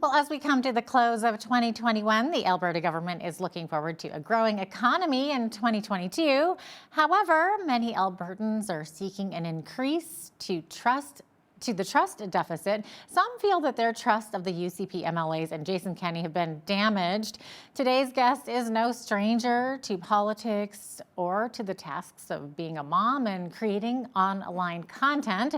Well, as we come to the close of 2021, the Alberta government is looking forward to a growing economy in 2022. However, many Albertans are seeking an increase to the trust deficit. Some feel that their trust of the UCP MLAs and Jason Kenney have been damaged. Today's guest is no stranger to politics or to the tasks of being a mom and creating online content.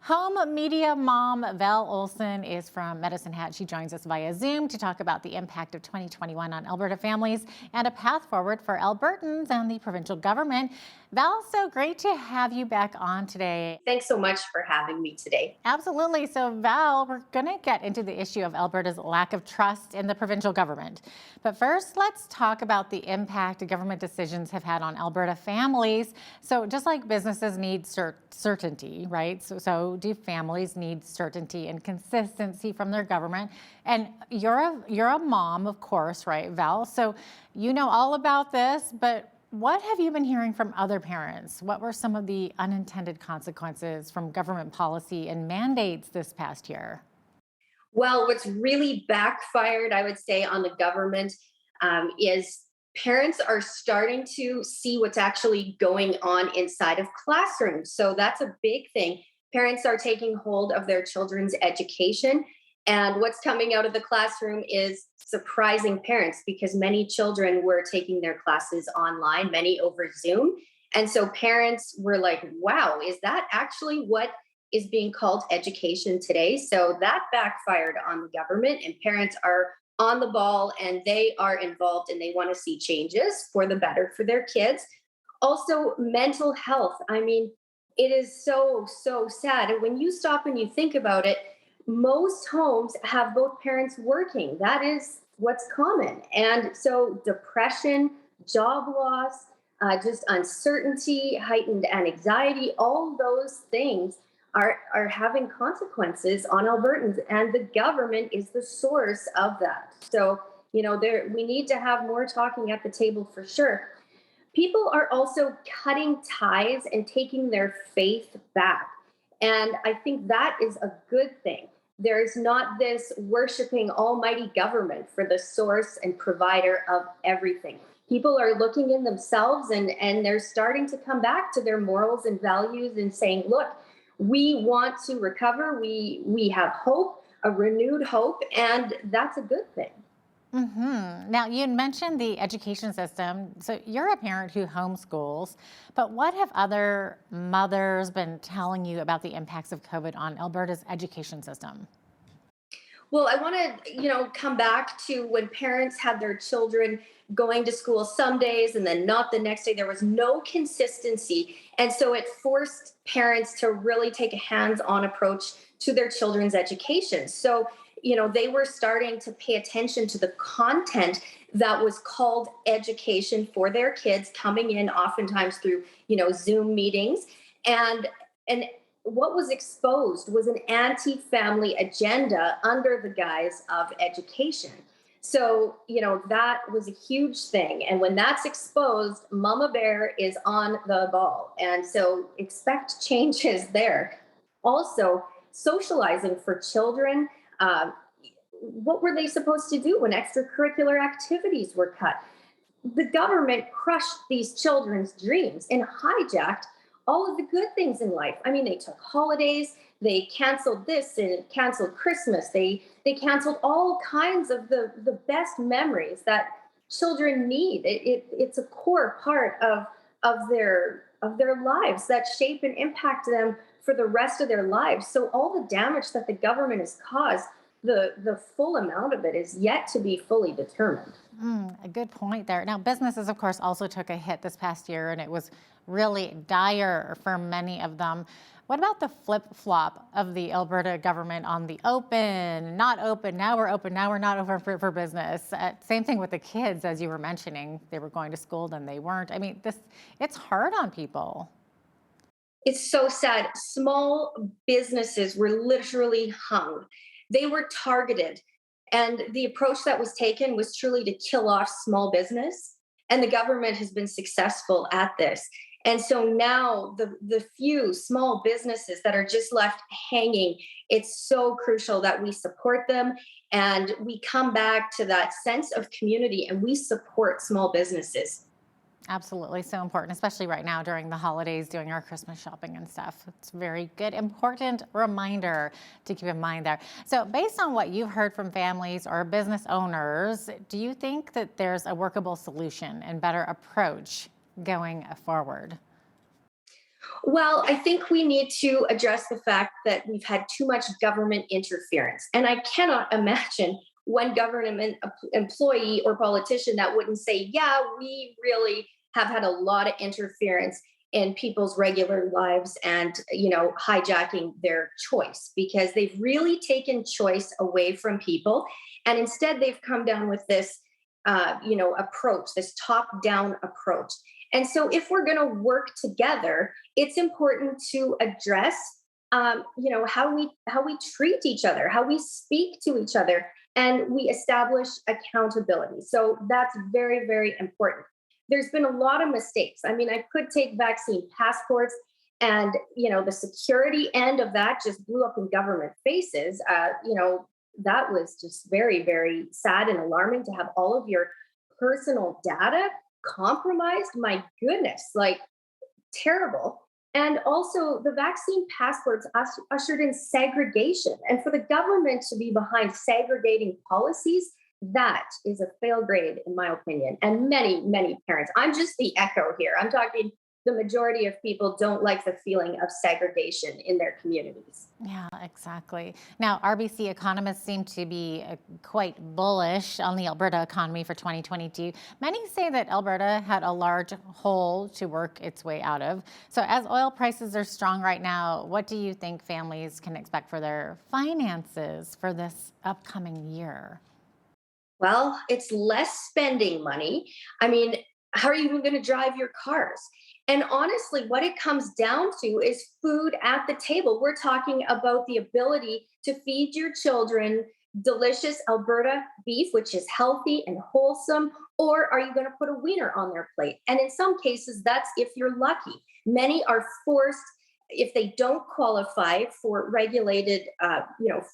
Home media mom Val Olson is from Medicine Hat. She joins us via Zoom to talk about the impact of 2021 on Alberta families and a path forward for Albertans and the provincial government. Val, so great to have you back on today. Thanks so much for having me today. Absolutely. So, Val, we're going to get into the issue of Alberta's lack of trust in the provincial government. But first, let's talk about the impact government decisions have had on Alberta families. So, just like businesses need certainty, right? So do families need certainty and consistency from their government? And you're a mom, of course, right, Val? So you know all about this, but what have you been hearing from other parents? What were some of the unintended consequences from government policy and mandates this past year? Well, what's really backfired, I would say, on the government is parents are starting to see what's actually going on inside of classrooms. So that's a big thing. Parents are taking hold of their children's education. And what's coming out of the classroom is surprising parents because many children were taking their classes online, many over Zoom. And so parents were like, wow, is that actually what is being called education today? So that backfired on the government, and parents are on the ball and they are involved and they want to see changes for the better for their kids. Also, mental health. I mean, it is so sad. And when you stop and you think about it, most homes have both parents working. That is what's common. And so, depression, job loss, just uncertainty, heightened anxiety, all those things are having consequences on Albertans. And the government is the source of that. So, we need to have more talking at the table for sure. People are also cutting ties and taking their faith back. And I think that is a good thing. There's not this worshiping almighty government for the source and provider of everything. People are looking in themselves and they're starting to come back to their morals and values and saying, look, we want to recover. We have hope, a renewed hope, and that's a good thing. Now, you mentioned the education system. So you're a parent who homeschools, but what have other mothers been telling you about the impacts of COVID on Alberta's education system? Well, I want to, come back to when parents had their children going to school some days and then not the next day. There was no consistency. And so it forced parents to really take a hands-on approach to their children's education. So, they were starting to pay attention to the content that was called education for their kids coming in oftentimes through, Zoom meetings. And what was exposed was an anti-family agenda under the guise of education. So, that was a huge thing. And when that's exposed, Mama Bear is on the ball. And so expect changes there. Also, socializing for children. What were they supposed to do when extracurricular activities were cut? The government crushed these children's dreams and hijacked all of the good things in life. I mean, they took holidays, they canceled this and canceled Christmas. They canceled all kinds of the best memories that children need. It's a core part of their lives that shape and impact them for the rest of their lives. So all the damage that the government has caused, the full amount of it is yet to be fully determined. A good point there. Now, businesses, of course, also took a hit this past year, and it was really dire for many of them. What about the flip-flop of the Alberta government on the open, not open, now we're open, now we're not open for business? Same thing with the kids, as you were mentioning. They were going to school, then they weren't. I mean, it's hard on people. It's so sad. Small businesses were literally hung. They were targeted. And the approach that was taken was truly to kill off small business. And the government has been successful at this. And so now the few small businesses that are just left hanging, it's so crucial that we support them and we come back to that sense of community and we support small businesses. Absolutely. So important, especially right now during the holidays, doing our Christmas shopping and stuff. It's a very good, important reminder to keep in mind there. So, based on what you've heard from families or business owners, do you think that there's a workable solution and better approach going forward? Well, I think we need to address the fact that we've had too much government interference. And I cannot imagine one government employee or politician that wouldn't say, yeah, we really have had a lot of interference in people's regular lives and, hijacking their choice because they've really taken choice away from people. And instead, they've come down with this, approach, this top down approach. And so, if we're going to work together, it's important to address, how we treat each other, how we speak to each other, and we establish accountability. So that's very, very important. There's been a lot of mistakes. I mean, I could take vaccine passports, and the security end of that just blew up in government faces. That was just very, very sad and alarming to have all of your personal data compromised. My goodness, like terrible. And also, the vaccine passports ushered in segregation. And for the government to be behind segregating policies, that is a fail grade, in my opinion. And many, many parents, I'm just the echo here. I'm talking the majority of people don't like the feeling of segregation in their communities. Yeah, exactly. Now, RBC economists seem to be quite bullish on the Alberta economy for 2022. Many say that Alberta had a large hole to work its way out of. So, as oil prices are strong right now, what do you think families can expect for their finances for this upcoming year? Well, it's less spending money. I mean, how are you even going to drive your cars? And honestly, what it comes down to is food at the table. We're talking about the ability to feed your children delicious Alberta beef, which is healthy and wholesome, or are you going to put a wiener on their plate? And in some cases, that's if you're lucky. Many are forced, if they don't qualify for regulated,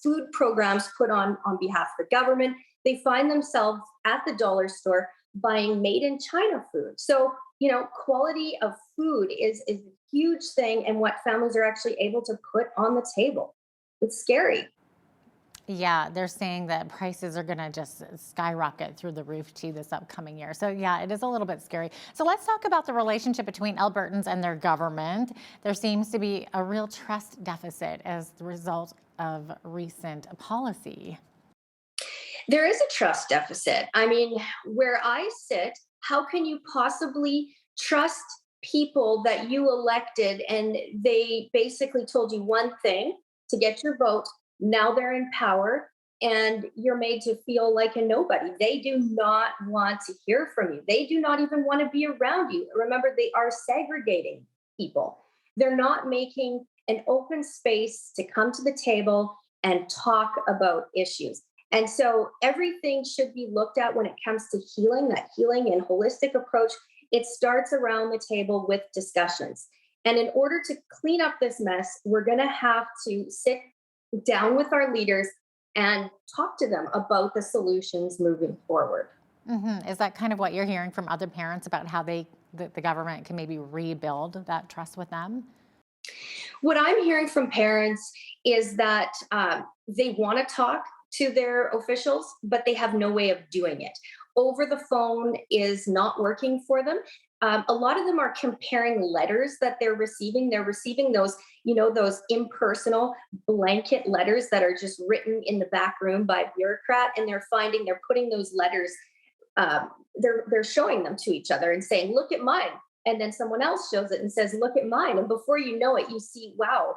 food programs put on behalf of the government, they find themselves at the dollar store buying made in China food. So, quality of food is a huge thing and what families are actually able to put on the table. It's scary. Yeah, they're saying that prices are going to just skyrocket through the roof too this upcoming year. So, yeah, it is a little bit scary. So, let's talk about the relationship between Albertans and their government. There seems to be a real trust deficit as the result of recent policy. There is a trust deficit. I mean, where I sit, how can you possibly trust people that you elected and they basically told you one thing to get your vote? Now they're in power and you're made to feel like a nobody. They do not want to hear from you. They do not even want to be around you. Remember, they are segregating people. They're not making an open space to come to the table and talk about issues. And so everything should be looked at when it comes to healing, that healing and holistic approach. It starts around the table with discussions. And in order to clean up this mess, we're going to have to sit down with our leaders and talk to them about the solutions moving forward. Is that kind of what you're hearing from other parents about how the government can maybe rebuild that trust with them? What I'm hearing from parents is that they want to talk to their officials, but they have no way of doing it. Over the phone is not working for them. A lot of them are comparing letters that they're receiving. They're receiving those, those impersonal blanket letters that are just written in the back room by a bureaucrat, and they're putting those letters. They're showing them to each other and saying, "Look at mine," and then someone else shows it and says, "Look at mine," and before you know it, you see, wow,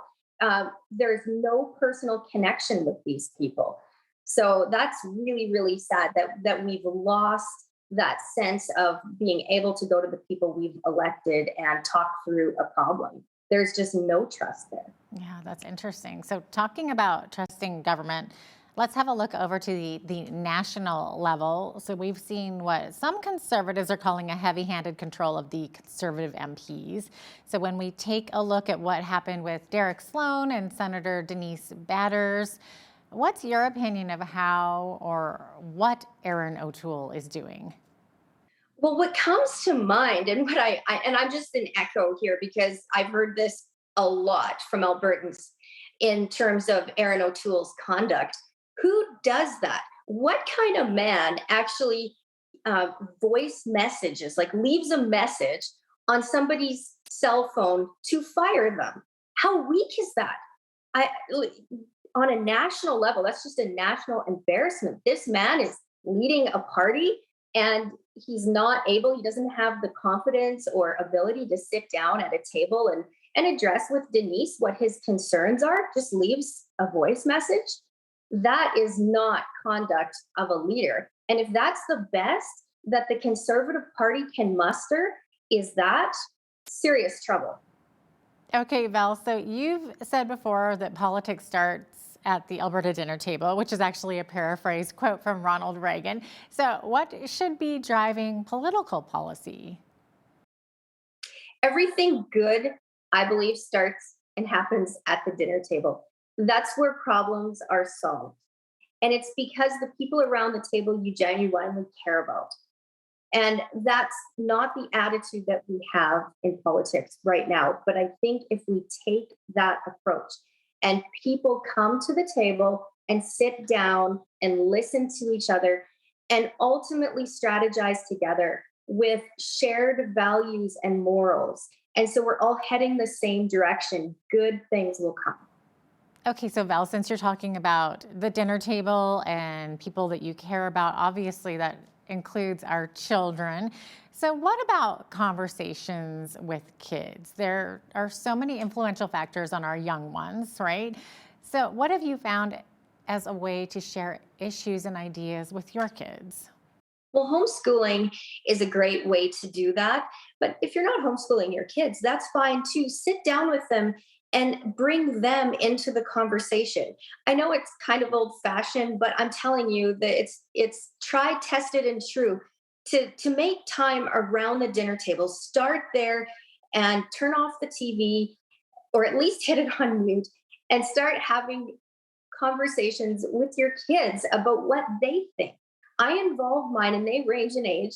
there's no personal connection with these people. So that's really, really sad that we've lost that sense of being able to go to the people we've elected and talk through a problem. There's just no trust there. Yeah, that's interesting. So, talking about trusting government, Let's have a look over to the national level. So we've seen what some conservatives are calling a heavy-handed control of the conservative MPs. So when we take a look at what happened with Derek Sloan and Senator Denise Batters, what's your opinion of how or what Erin O'Toole is doing? Well, what comes to mind, and what and I'm just an echo here because I've heard this a lot from Albertans in terms of Erin O'Toole's conduct. Who does that? What kind of man actually uh, voice messages, like leaves a message on somebody's cell phone to fire them? How weak is that? I on a national level, that's just a national embarrassment. This man is leading a party and he's not able, he doesn't have the confidence or ability to sit down at a table and address with Denise what his concerns are, just leaves a voice message. That is not conduct of a leader. And if that's the best that the Conservative Party can muster, is that serious trouble? Okay, Val, so you've said before that politics starts at the Alberta dinner table, which is actually a paraphrase quote from Ronald Reagan. So, what should be driving political policy? Everything good, I believe, starts and happens at the dinner table. That's where problems are solved. And it's because the people around the table you genuinely care about. And that's not the attitude that we have in politics right now. But I think if we take that approach and people come to the table and sit down and listen to each other and ultimately strategize together with shared values and morals. And so we're all heading the same direction, good things will come. Okay, so Val, since you're talking about the dinner table and people that you care about, obviously that includes our children. So, what about conversations with kids? There are so many influential factors on our young ones, right? So, what have you found as a way to share issues and ideas with your kids? Well, homeschooling is a great way to do that. But if you're not homeschooling your kids, that's fine too. Sit down with them and bring them into the conversation. I know it's kind of old fashioned, but I'm telling you that it's tried, tested, and true to make time around the dinner table. Start there and turn off the TV or at least hit it on mute and start having conversations with your kids about what they think. I involve mine and they range in age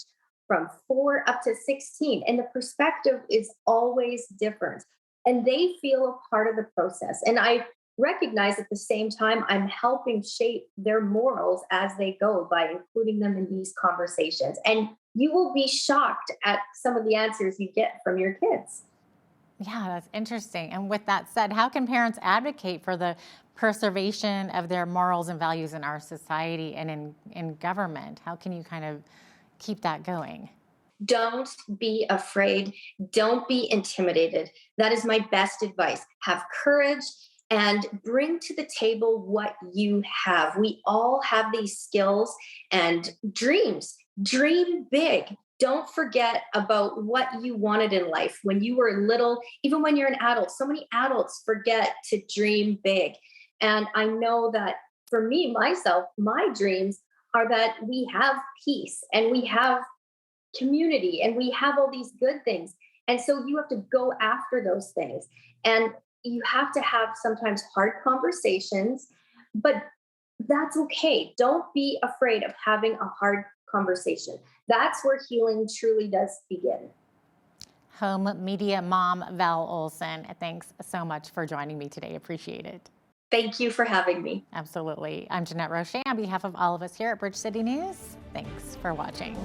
from 4 up to 16, and the perspective is always different. And they feel a part of the process. And I recognize at the same time, I'm helping shape their morals as they go by including them in these conversations. And you will be shocked at some of the answers you get from your kids. Yeah, that's interesting. And with that said, how can parents advocate for the preservation of their morals and values in our society and in government? How can you kind of keep that going? Don't be afraid. Don't be intimidated. That is my best advice. Have courage and bring to the table what you have. We all have these skills and dreams. Dream big. Don't forget about what you wanted in life when you were little, even when you're an adult. So many adults forget to dream big. And I know that for me, myself, my dreams are that we have peace and we have community and we have all these good things. And so you have to go after those things. And you have to have sometimes hard conversations, but that's okay. Don't be afraid of having a hard conversation. That's where healing truly does begin. Home media mom Val Olson, thanks so much for joining me today. Appreciate it. Thank you for having me. Absolutely. I'm Jeanette Roche on behalf of all of us here at Bridge City News. Thanks for watching.